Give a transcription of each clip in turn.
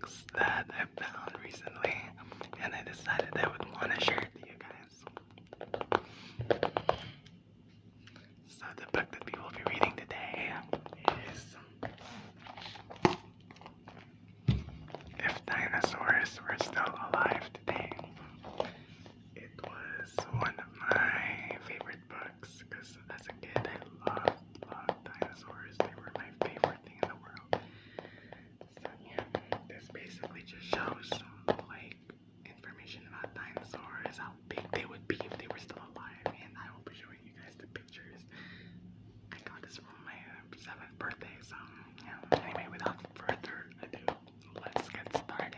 books that I found recently, and I decided I would want to share it to you guys. So the book that we will be reading today is If Dinosaurs Were Still Alive Today. It was one of my favorite books because as a kid I loved dinosaurs. They were my favorite thing in the world. So yeah, this basically just shows like information about dinosaurs, how big they would be if they were still alive, and I will be showing you guys the pictures. I got this for my 7th birthday, so yeah. Anyway, without further ado, let's get started.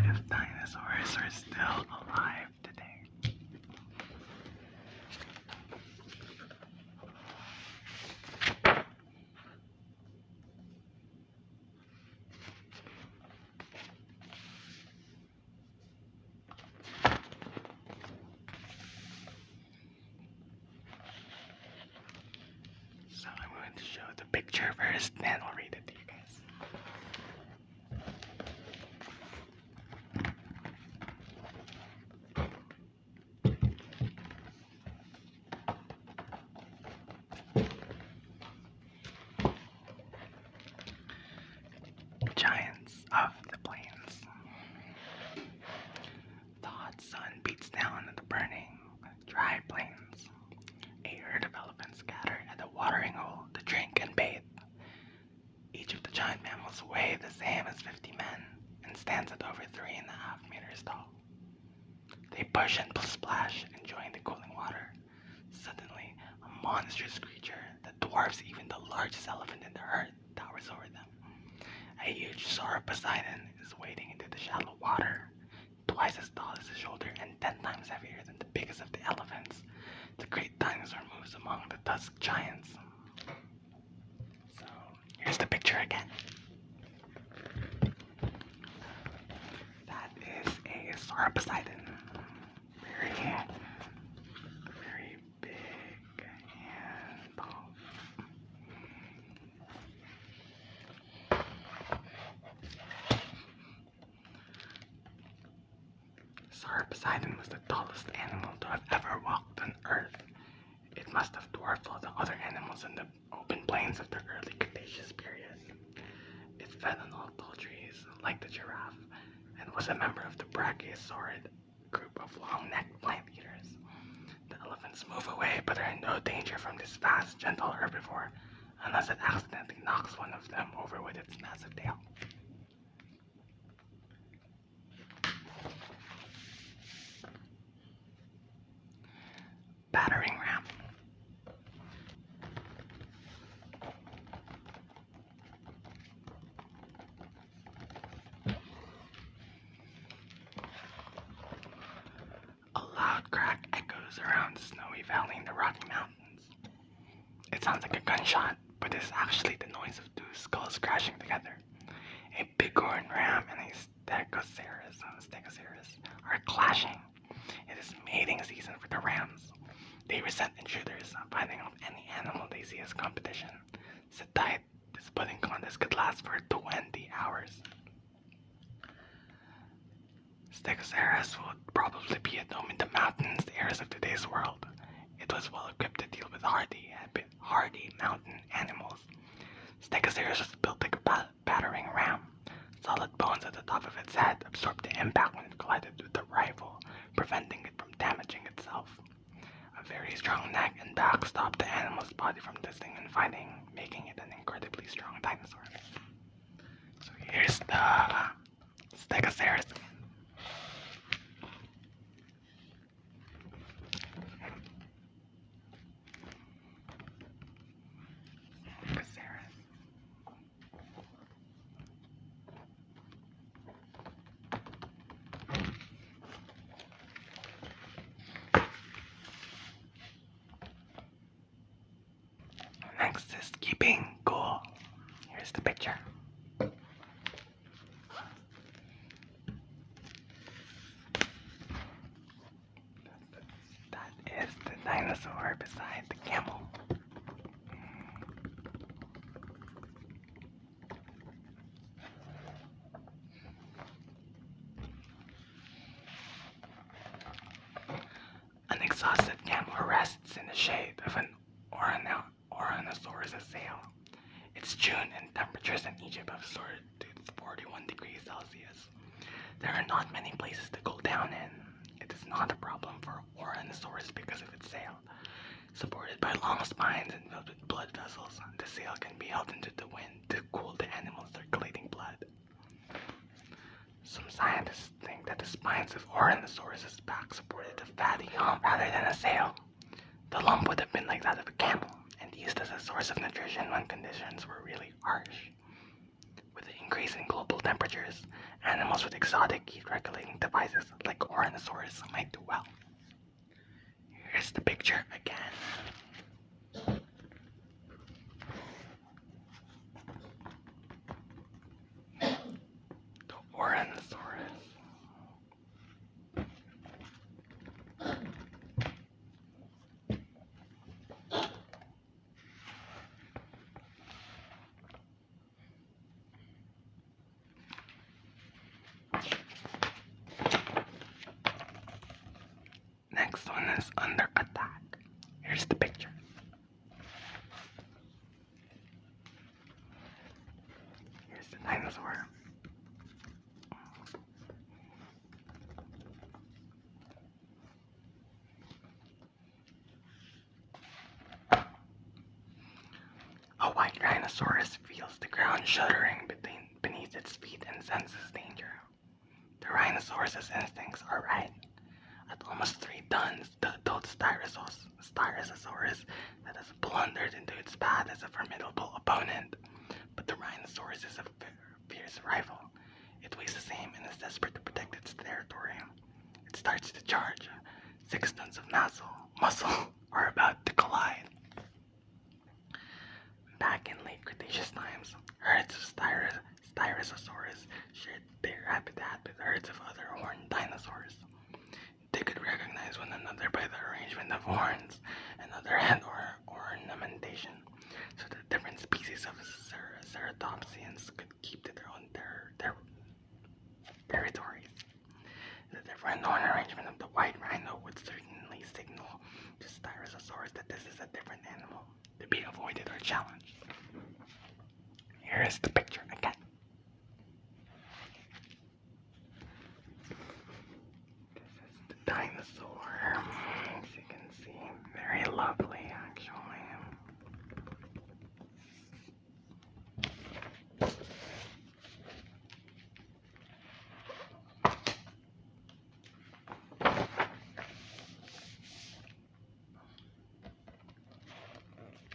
If dinosaurs are still alive today. So I'm going to show the picture first, then I'll read it to you guys. Giants of the plains. The hot sun beats down on the burning, dry plains. A herd of elephants gather at a watering hole to drink and bathe. Each of the giant mammals weigh the same as 50 men and stands at over 3.5 meters tall. They push and splash, enjoying the cooling water. Suddenly, a monstrous creature that dwarfs even the largest elephant in the herd towers over them. A huge sauropodon is wading into the shallow water, twice as tall as his shoulder and 10 times heavier than the biggest of the elephants. The great dinosaur moves among the tusked giants. So, here's the picture again. That is a sauropodon. Very big and tall. Sauropodon was the tallest animal to have ever walked on Earth. It must have dwarfed all the other animals in the open plains of the early Cretaceous period. It fed on all tall trees, like the giraffe, and was a member of the Brachiosaurid group of long-necked plant eaters. The elephants move away but are in no danger from this fast, gentle herbivore unless it accidentally knocks one of them over with its massive tail. Battering ram. A loud crack echoes around the snowy valley in the Rocky Mountains. It sounds like a gunshot, but is actually the noise of two skulls crashing together. A bighorn ram and a stegosaurus are clashing. It is mating season for the rams. They resent intruders, fighting off any animal they see as competition. Sit tight, this budding contest could last for 20 hours. Stegosaurus would probably be at home in the mountains, the areas of today's world. It was well equipped to deal with hardy mountain animals. Stegosaurus was built like a battering ram. Solid bones at the top of its head absorbed the impact when it collided with the rival, preventing it from damaging itself. A very strong neck and back stopped the animal's body from twisting and fighting, making it an incredibly strong dinosaur. So here's the Stegosaurus. is keeping cool. Here's the picture. That is the dinosaur beside the camel. An exhausted camel rests in the shade of an Oranosaurus sail. It's June and temperatures in Egypt have soared to 41 degrees Celsius. There are not many places to go down in. It is not a problem for Oranosaurus because of its sail. Supported by long spines and filled with blood vessels, the sail can be held into the wind to cool the animal's circulating blood. Some scientists think that the spines of Oranosaurus's back supported a fatty hump rather than a sail. The lump would have been like that of a camel and used as a source of nutrition when conditions were really harsh. With the increase in global temperatures, animals with exotic heat-regulating devices like Oranosaurus might do well. Here's the picture again. The Oranosaurus. Next one is under attack. Here's the picture. Here's the dinosaur. A white rhinoceros feels the ground shuddering beneath its feet and senses danger. The rhinoceros' instincts are right. At almost 3 tons, the adult Styracosaurus that has blundered into its path is a formidable opponent. But the rhinoceros is a fierce rival. It weighs the same and is desperate to protect its territory. It starts to charge. 6 tons of muscle are about to collide. Back in late Cretaceous times, herds of Styracosaurus shared their habitat with herds of other horned dinosaurs. They could recognize one another by the arrangement of horns and other head ornamentation, so that different species of ceratopsians could keep to their own territories. The different horn arrangement of the white rhino would certainly signal to Styracosaurus that this is a different animal to be avoided or challenged. Here is the picture again. This is the dinosaur. As you can see, very lovely actually.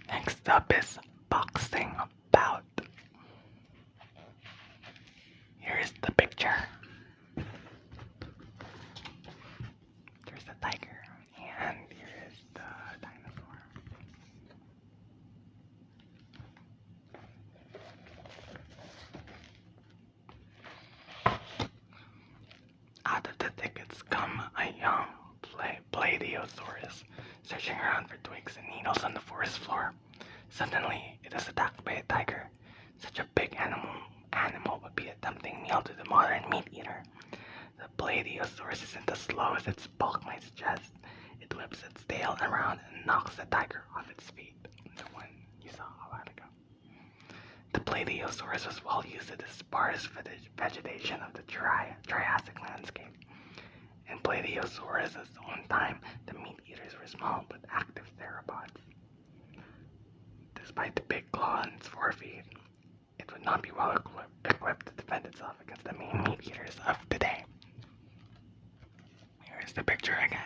Next up is boxing bout. Here's the picture. There's the tiger, and here is the dinosaur. Out of the thickets come a young Bladiosaurus, searching around for twigs and needles on the forest floor. Suddenly, it is attacked by a tiger. Such a big animal would be a tempting meal to the modern meat eater. The Bladiosaurus isn't as slow as its bulk might suggest. It whips its tail around and knocks the tiger off its feet, the one you saw a while ago. The Bladiosaurus was well used to the sparse vegetation of the Triassic landscape. In Bladiosaurus' own time, the meat eaters were small but active theropods. Despite the big claw on its forefeet, it would not be well equipped to defend itself against the main meat eaters of today. Here's the picture again.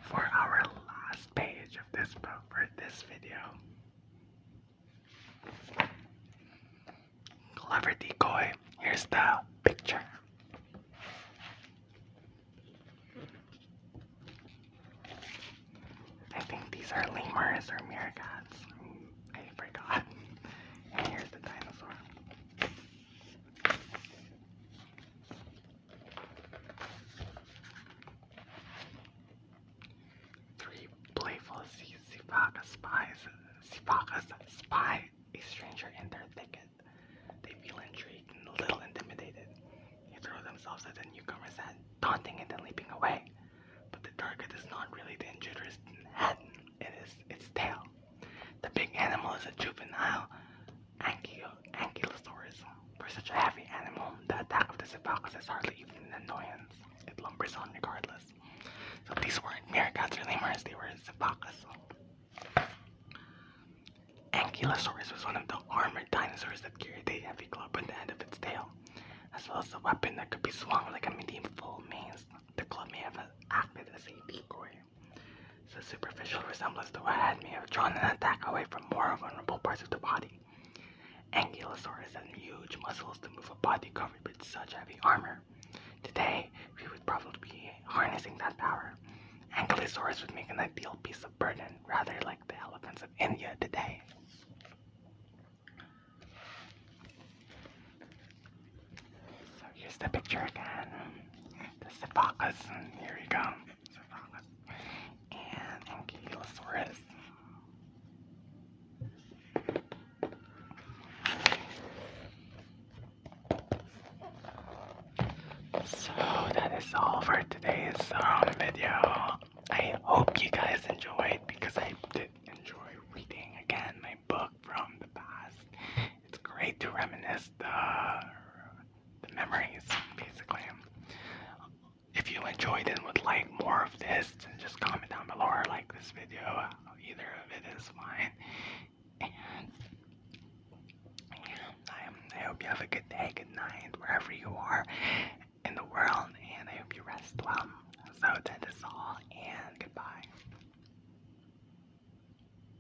For our last page of this book for this video, clever decoy. Here's the picture. I think these are lemurs or meerkats. I forgot. And here's the dinosaur. Three playful Sifakas spy a stranger in their thicket. They feel intrigued and a little intimidated. They throw themselves at the newcomer's head, taunting it and leaping away. But the target is not really the intruder's head, it is its tail. The big animal is a juvenile ankylosaurus. For such a heavy animal, the attack of the Sifakas is hardly even an annoyance. It lumbers on regardless. So these weren't meerkats or lemurs, they were Sifakas. Ankylosaurus was one of the armored dinosaurs that carried a heavy club on the end of its tail, as well as a weapon that could be swung like a medieval mace. The club may have acted as a decoy. So superficial resemblance to a head may have drawn an attack away from more vulnerable parts of the body. Ankylosaurus had huge muscles to move a body covered with such heavy armor. Today, we would probably be harnessing that power. Ankylosaurus would make an ideal piece of burden, rather like the elephants of India today. So here's the picture again. The Sifakas, here we go. Sifakas and Ankylosaurus. So that is all for today's video. I hope you guys enjoyed, because I did enjoy reading again my book from the past. It's great to reminisce the memories, basically. If you enjoyed and would like more of this, then just comment down below or like this video. Either of it is fine. And I hope you have a good day, good night, wherever you are in the world, and I hope you rest well. So that is all, and goodbye.